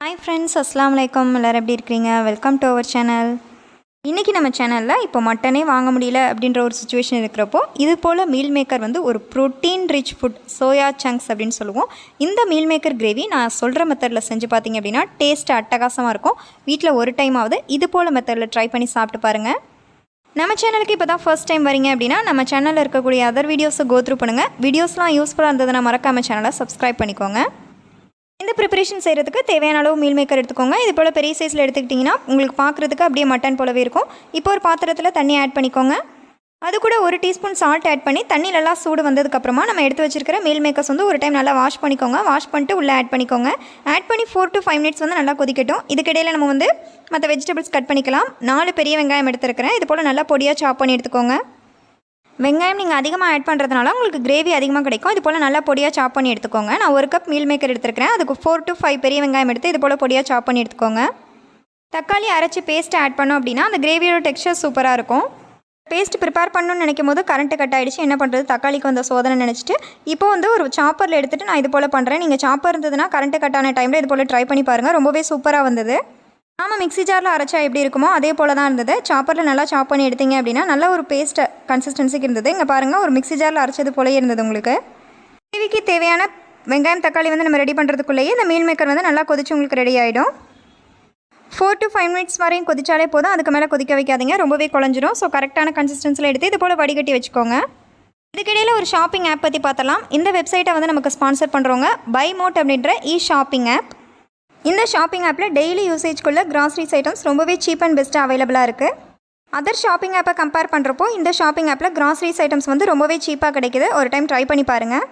Hi friends, அஸ்ஸலாமு அலைக்கும். எல்லோரும் எப்படி இருக்கிறீங்க? Welcome to our channel. இன்றைக்கி நம்ம சேனலில் இப்போ மட்டனே வாங்க முடியல அப்படின்ற ஒரு சுச்சுவேஷன் இருக்கிறப்போ இது போல் மீல் மேக்கர் வந்து ஒரு protein rich food soya chunks அப்படின்னு சொல்லுவோம். இந்த மீல் மேக்கர் கிரேவி நான் சொல்கிற மெத்தடில் செஞ்சு பார்த்தீங்க அப்படின்னா டேஸ்ட்டு அட்டகாசமாக இருக்கும். வீட்டில் ஒரு டைமாவது இது போல் மெத்தடில் ட்ரை பண்ணி சாப்பிட்டு பாருங்கள். நம்ம சேனலுக்கு இப்போ தான் ஃபர்ஸ்ட் டைம் வரீங்க அப்படின்னா நம்ம சேனலில் இருக்கக்கூடிய அதர் வீடியோஸை கோத்ரூ பண்ணுங்கள். வீடியோஸ்லாம் யூஸ்ஃபுல்லாக இருந்ததுன்னா மறக்காம சேனலை சப்ஸ்கிரைப் பண்ணிக்கோங்க. இந்த ப்ரிப்பரேஷன் செய்கிறதுக்கு தேவையான அளவு மீல் மேக்கர் எடுத்துக்கோங்க. இது போல் பெரிய சைஸில் எடுத்துக்கிட்டிங்கன்னா உங்களுக்கு பார்க்குறதுக்கு அப்படியே மட்டன் போலவே இருக்கும். இப்போ ஒரு பாத்திரத்தில் தண்ணி ஆட் பண்ணிக்கோங்க. அது கூட 1 டீஸ்பூன் சால்ட் ஆட் பண்ணி தண்ணியிலலாம் சூடு வந்ததுக்கப்புறமா நம்ம எடுத்து வச்சிருக்கிற மீல் மேக்கர்ஸ் வந்து ஒரு டைம் நல்லா வாஷ் பண்ணிக்கோங்க. வாஷ் பண்ணிட்டு உள்ளே ஆட் பண்ணிக்கோங்க. ஆட் பண்ணி 4 to 5 மினிட்ஸ் வந்து நல்லா கொதிக்கட்டும். இதுக்கிடையில் நம்ம வந்து மற்ற வெஜிடபிள்ஸ் கட் பண்ணிக்கலாம். 4 பெரிய வெங்காயம் எடுத்துருக்கிறேன். இது போல் நல்லா பொடியாக சாப் பண்ணி எடுத்துக்கோங்க. வெங்காயம் நீங்கள் அதிகமாக ஆட் பண்ணுறதுனால உங்களுக்கு கிரேவி அதிகமாக கிடைக்கும். இது போல் நல்லா பொடியாக சாப் பண்ணி எடுத்துக்கோங்க. நான் 1 கப் மீல் மேக்கர் எடுத்துருக்கிறேன். அதுக்கு 4 to 5 பெரிய வெங்காயம் எடுத்து இது போல் பொடியாக சாப் பண்ணி எடுத்துக்கோங்க. தக்காளி அரைச்சி பேஸ்ட்டு ஆட் பண்ணோம் அப்படின்னா அந்த கிரேவியோட டெக்ஸ்சர் சூப்பராக இருக்கும். பேஸ்ட் ப்ரிப்பேர் பண்ணணும்னு நினைக்கும் போது கரண்ட்டு கட் ஆகிடுச்சு. என்ன பண்ணுறது, தக்காளிக்கு வந்த சோதனை நினச்சிட்டு இப்போ வந்து ஒரு சாப்பரில் எடுத்துகிட்டு நான் இது போல் பண்ணுறேன். நீங்கள் சாப்பர் இருந்ததுன்னா கரண்ட்டு கட் ஆன டைமில் இது போல் ட்ரை பண்ணி பாருங்கள். ரொம்பவே சூப்பராக வந்தது. ஆமாம், மிக்ஸி ஜாரில் அரைச்சா எப்படி இருக்குமோ அதே போல் தான் இருந்தது. சாப்பரில் நல்லா சாப் பண்ணி எடுத்தீங்க அப்படின்னா நல்ல ஒரு பேஸ்ட் கன்சிஸ்டன்சிக்கு இருந்தது. இங்கே பாருங்கள், ஒரு மிக்ஸி ஜாரில் அரைச்சது போலயே இருந்தது. உங்களுக்கு கிரேவிக்கு தேவையான வெங்காயம் தக்காளி வந்து நம்ம ரெடி பண்ணுறதுக்குள்ளேயே இந்த மீல் மேக்கர் வந்து நல்லா கொதிச்சு உங்களுக்கு ரெடி ஆகிடும். 4 to 5 மினிட்ஸ் வரையும் கொதிச்சாலே போதும். அதுக்கு மேலே கொதிக்க வைக்காதீங்க, ரொம்பவே குழஞ்சிரும். ஸோ கரெக்டான கன்சிஸ்டன்சியில் எடுத்து இது போல் வடிகட்டி வச்சுக்கோங்க. இதுக்கிடையில் ஒரு ஷாப்பிங் ஆப் பற்றி பார்த்தலாம். இந்த வெப்சைட்டை வந்து நமக்கு ஸ்பான்சர் பண்ணுறவங்க பை மோட் அப்படின்ற ஷாப்பிங் ஆப். இந்த ஷாப்பிங் ஆப்பில் டெய்லி யூசேஜ்க்குள்ள கிராசரிஸ் ஐட்டம்ஸ் ரொம்பவே சீப் அண்ட் பெஸ்ட்டாக அவைலபிளாக இருக்குது. அதர் ஷாப்பிங் ஆப்பை கம்பேர் பண்ணுறப்போ இந்த ஷாப்பிங் ஆப்பில் கிராசரிஸ் ஐட்டம்ஸ் வந்து ரொம்பவே சீப்பாக கிடைக்குது. ஒரு டைம் ட்ரை பண்ணி பாருங்கள்.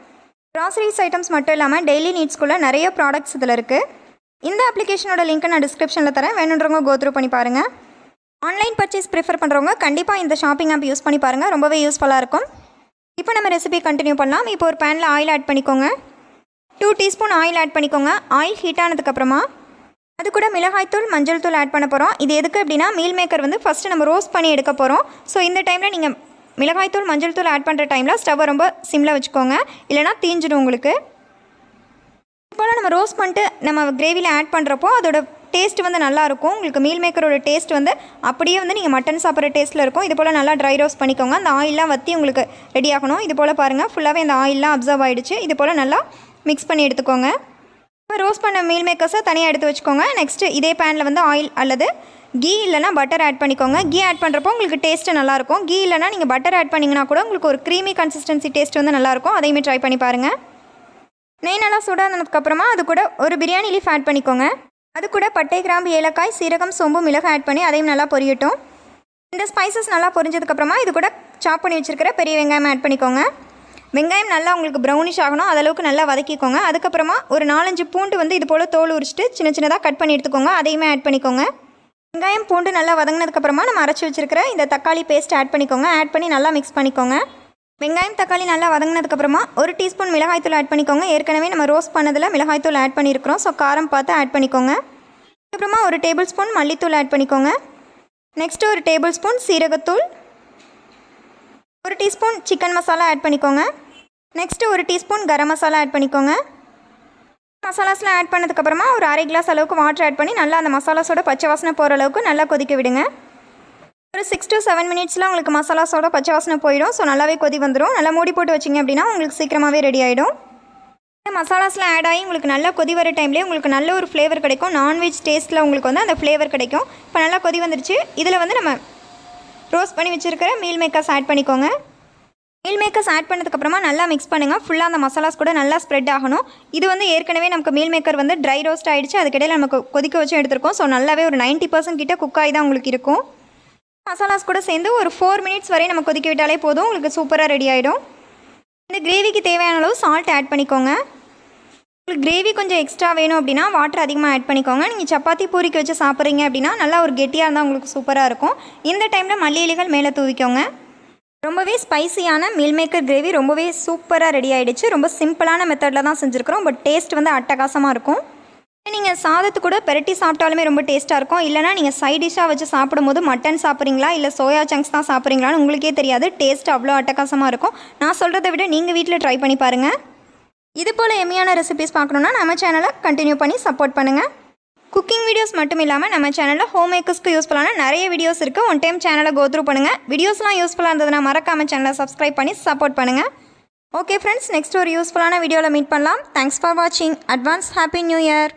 கிராசரிஸ் ஐட்டம்ஸ் மட்டும் இல்லாமல் டெய்லி நீட்ஸ்க்குள்ளே நிறைய ப்ராடக்ட்ஸ் இதில் இருக்குது. இந்த அப்ளிகேஷனோட லிங்க்கை நான் டிஸ்கிரிப்ஷனில் தரேன், வேணுன்றவங்க கோத்ரூ பண்ணி பாருங்கள். ஆன்லைன் பர்ச்சேஸ் ப்ரிஃபர் பண்ணுறவங்க கண்டிப்பாக இந்த ஷாப்பிங் ஆப் யூஸ் பண்ணி பாருங்கள், ரொம்பவே யூஸ்ஃபுல்லாக இருக்கும். இப்போ நம்ம ரெசிபி கண்டினியூ பண்ணலாம். இப்போ ஒரு பேனில் ஆயில் ஆட் பண்ணிக்கோங்க. 2 டீஸ்பூன் ஆயில் ஆட் பண்ணிக்கோங்க. ஆயில் ஹீட் ஆனதுக்கப்புறமா அது கூட மிளகாய்த்தூள் மஞ்சள் தூள் ஆட் பண்ண போகிறோம். இது எதுக்கு அப்படின்னா மீல் மேக்கர் வந்து ஃபஸ்ட்டு நம்ம ரோஸ்ட் பண்ணி எடுக்க போகிறோம். ஸோ இந்த டைமில் நீங்கள் மிளகாய்த்தூள் மஞ்சள் தூள் ஆட் பண்ணுற டைமில் ஸ்டவ்வை ரொம்ப சிம்மில் வச்சுக்கோங்க, இல்லைனா தீஞ்சிடும் உங்களுக்கு. இப்போலாம் நம்ம ரோஸ்ட் பண்ணிட்டு நம்ம கிரேவியில் ஆட் பண்ணுறப்போ அதோட டேஸ்ட் வந்து நல்லாயிருக்கும். உங்களுக்கு மீல் மேக்கரோட டேஸ்ட் வந்து அப்படியே வந்து நீங்கள் மட்டன் சாப்பிட்ற டேஸ்ட்டில் இருக்கும். இது போல் நல்லா ட்ரை ரோஸ்ட் பண்ணிக்கோங்க. அந்த ஆயிலெலாம் வற்றி உங்களுக்கு ரெடி ஆகணும். இது போல் பாருங்கள், ஃபுல்லாகவே அந்த ஆயிலெலாம் அப்சர்வ் ஆகிடுச்சு. இது போல் நல்லா மிக்ஸ் பண்ணி எடுத்துக்கோங்க. இப்போ ரோஸ்ட் பண்ண மீல் மேக்கர்ஸை தனியாக எடுத்து வச்சுக்கோங்க. நெக்ஸ்ட்டு இதே பேனில் வந்து ஆயில் அல்லது கீ இல்லைனா பட்டர் ஆட் பண்ணிக்கோங்க. கீ ஆட் பண்ணுறப்போ உங்களுக்கு டேஸ்ட்டு நல்லாயிருக்கும். கீ இல்லைனா நீங்கள் பட்டர் ஆட் பண்ணிங்கன்னா கூட உங்களுக்கு ஒரு க்ரீமி கன்சிஸ்டன்சி டேஸ்ட் வந்து நல்லாயிருக்கும். அதையுமே ட்ரை பண்ணி பாருங்கள். நெய் நல்லா சூடானதுக்கப்புறமா அது கூட ஒரு பிரியாணி லீஃப் ஆட் பண்ணிக்கோங்க. அது கூட பட்டை, கிராம்பு, ஏலக்காய், சீரகம், சோம்பு, மிளகாய் ஆட் பண்ணி அதையும் நல்லா பொரியட்டும். இந்த ஸ்பைசஸ் நல்லா பொரிஞ்சதுக்கப்புறமா இது கூட சாப் பண்ணி வச்சுருக்கிற பெரிய வெங்காயம் ஆட் பண்ணிக்கோங்க. வெங்காயம் நல்லா உங்களுக்கு ப்ரௌனிஷ் ஆகணும், அதளவுக்கு நல்லா வதக்கிக்கோங்க. அதுக்கப்புறமா ஒரு 4-5 பூண்டு வந்து இது போல் தோல் உரிச்சிட்டு சின்ன சின்னதாக கட் பண்ணி எடுத்துக்கோங்க. அதையுமே ஆட் பண்ணிக்கோங்க. வெங்காயம் பூண்டு நல்லா வதங்கினதுக்கப்புறமா நம்ம அரைச்சி வச்சுருக்கிற இந்த தக்காளி பேஸ்ட் ஆட் பண்ணிக்கோங்க. ஆட் பண்ணி நல்லா மிக்ஸ் பண்ணிக்கோங்க. வெங்காயம் தக்காளி நல்லா வதங்கினதுக்கப்புறமா 1 டீஸ்பூன் மிளகாய்த்தூள் ஆட் பண்ணிக்கோங்க. ஏற்கனவே நம்ம ரோஸ்ட் பண்ணதில் மிளகாய்த்தூள் ஆட் பண்ணியிருக்கிறோம். ஸோ காரம் பார்த்து ஆட் பண்ணிக்கோங்க. அதுக்கப்புறமா 1 டேபிள் ஸ்பூன் மல்லித்தூள் ஆட் பண்ணிக்கோங்க. நெக்ஸ்ட்டு 1 டேபிள் ஸ்பூன் சீரகத்தூள், 1 டீஸ்பூன் சிக்கன் மசாலா ஆட் பண்ணிக்கோங்க. Next 1 teaspoon garam masala add பண்ணிக்கோங்க. மசாலாஸ்லாம் ஆட் பண்ணதுக்கப்புறமா ஒரு 1/2 கிளாஸ் அளவுக்கு வாட்டர் ஆட் பண்ணி நல்லா அந்த மசாலாஸோட பச்சை வாசனை போகிற அளவுக்கு நல்லா கொதிக்க விடுங்க. ஒரு 6 to 7 மினிட்ஸில் உங்களுக்கு மசாலாஸோட பச்சை வாசனை போயிடும். ஸோ நல்லாவே கொதி வந்துடும். நல்லா மூடி போட்டு வச்சிங்க அப்படின்னா உங்களுக்கு சீக்கிரமாகவே ரெடி ஆகிடும். இந்த மசாலாஸ்லாம் ஆட் ஆகி உங்களுக்கு நல்லா கொதி வர டைம்லேயே உங்களுக்கு நல்ல ஒரு ஃப்ளேவர் கிடைக்கும். நான்வெஜ் டேஸ்ட்டில் உங்களுக்கு வந்து அந்த ஃப்ளேவர் கிடைக்கும். இப்போ நல்லா கொதி வந்துருச்சு. இதில் வந்து நம்ம ரோஸ்ட் பண்ணி வச்சுருக்கிற மீல் மேக்கர்ஸ் ஆட் பண்ணிக்கோங்க. மீல் மேக்கர்ஸ் ஆட் பண்ணதுக்கப்புறமா நல்லா மிக்ஸ் பண்ணுங்கள். ஃபுல்லாக அந்த மசாலாஸ் கூட நல்லா ஸ்ப்ரெட் ஆகணும். இது வந்து ஏற்கனவே நமக்கு மீல் மேக்கர் வந்து ட்ரை ரோஸ்ட் ஆகிடுச்சு. அதுக்கிடையில் நமக்கு கொதிக்க வச்சு எடுத்துருக்கோம். ஸோ நல்லாவே ஒரு 90% கிட்ட குக் ஆகி தான் உங்களுக்கு இருக்கும். மசாலாஸ் கூட சேர்ந்து ஒரு 4 மினிட்ஸ் வரையும் நம்ம கொதிக்க விட்டாலே போதும், உங்களுக்கு சூப்பராக ரெடி ஆகிடும். இந்த கிரேவிக்கு தேவையான அளவு சால்ட் ஆட் பண்ணிக்கோங்க. உங்களுக்கு கிரேவி கொஞ்சம் எக்ஸ்ட்ரா வேணும் அப்படின்னா வாட்டர் அதிகமாக ஆட் பண்ணிக்கோங்க. நீங்கள் சப்பாத்தி பூரிக்கு வச்சு சாப்பிட்றீங்க அப்படின்னா நல்லா ஒரு கெட்டியாக இருந்தால் உங்களுக்கு சூப்பராக இருக்கும். இந்த டைமில் மல்லி இலைகள் மேலே தூவிக்கோங்க. ரொம்பவே ஸ்பைசியான மீல் மேக்கர் கிரேவி ரொம்பவே சூப்பராக ரெடி ஆகிடுச்சு. ரொம்ப சிம்பிளான மெத்தடில் தான் செஞ்சுருக்கிறோம். பட் டேஸ்ட் வந்து அட்டகாசமாக இருக்கும். நீங்கள் சாதத்து கூட பெரட்டி சாப்பிட்டாலுமே ரொம்ப டேஸ்ட்டாக இருக்கும். இல்லைனா நீங்கள் சைட் டிஷ்ஷாக வச்சு சாப்பிடும்போது மட்டன் சாப்பிட்றீங்களா இல்லை சோயா சங்க்ஸ் தான் சாப்பிட்றீங்களான்னு உங்களுக்கே தெரியாது. டேஸ்ட் அவ்வளோ அட்டகாசமாக இருக்கும். நான் சொல்கிறத விட நீங்கள் வீட்டில் ட்ரை பண்ணி பாருங்கள். இது போல் எம்மியான ரெசிபிஸ் பார்க்கணுன்னா நம்ம சேனலை கண்டினியூ பண்ணி சப்போர்ட் பண்ணுங்கள். குக்கிங் வீடியோஸ் மட்டும் இல்லாமல் நம்ம சேனலில் ஹோம் மேக்கர்ஸ்க்கு யூஸ்ஃபுல்லான நிறைய வீடியோஸ் இருக்குது. ஒன் டைம் சேனலை கோத்ரூ பண்ணுங்கள். வீடியோஸ்லாம் யூஸ்ஃபுல்லாக இருந்ததுன்னா மறக்காமல் சேனலை சப்ஸ்கிரைப் பண்ணி சப்போர்ட் பண்ணுங்கள். ஓகே ஃப்ரெண்ட்ஸ், நெக்ஸ்ட் ஒரு யூஸ்ஃபுல்லான வீடியோவில் மீட் பண்ணலாம். தேங்க்ஸ் ஃபார் வாட்சிங். Advance happy new year.